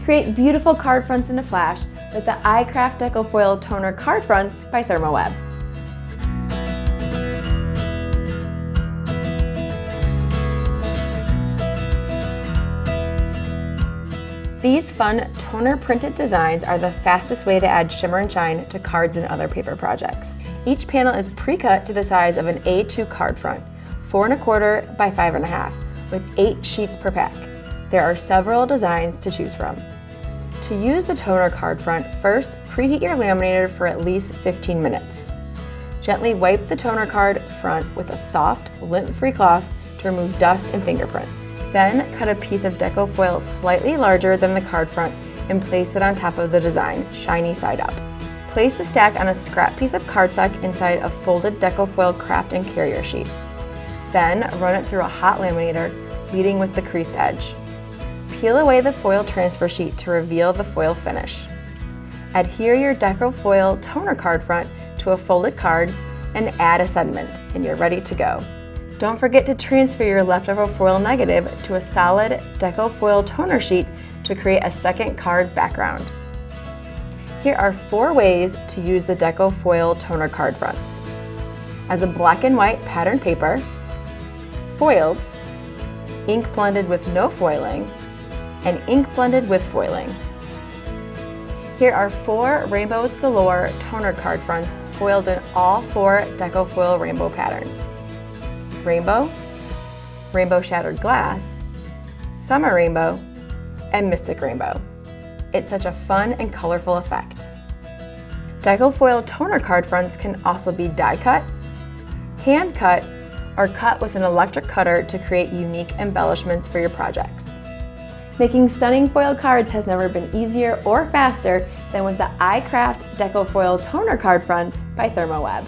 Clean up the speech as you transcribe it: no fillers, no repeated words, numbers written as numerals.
Create beautiful card fronts in a flash with the iCraft Deco Foil Toner Card Fronts by ThermOWeb. These fun toner printed designs are the fastest way to add shimmer and shine to cards and other paper projects. Each panel is pre-cut to the size of an A2 card front, 4 1/4 by 5 1/2, with 8 sheets per pack. There are several designs to choose from. To use the toner card front, first preheat your laminator for at least 15 minutes. Gently wipe the toner card front with a soft, lint-free cloth to remove dust and fingerprints. Then cut a piece of Deco foil slightly larger than the card front and place it on top of the design, shiny side up. Place the stack on a scrap piece of cardstock inside a folded Deco foil craft and carrier sheet. Then run it through a hot laminator, leading with the creased edge. Peel away the foil transfer sheet to reveal the foil finish. Adhere your Deco foil toner card front to a folded card and add a sediment, and you're ready to go. Don't forget to transfer your leftover foil negative to a solid Deco foil toner sheet to create a second card background. Here are 4 ways to use the Deco foil toner card fronts: as a black and white pattern paper, foiled, ink blended with no foiling, and ink blended with foiling. Here are 4 Rainbows Galore toner card fronts foiled in all 4 Deco foil rainbow patterns: Rainbow, Rainbow Shattered Glass, Summer Rainbow, and Mystic Rainbow. It's such a fun and colorful effect. Deco foil toner card fronts can also be die cut, hand cut, or cut with an electric cutter to create unique embellishments for your projects. Making stunning foil cards has never been easier or faster than with the iCraft Deco Foil Toner Card Fronts by ThermOWeb.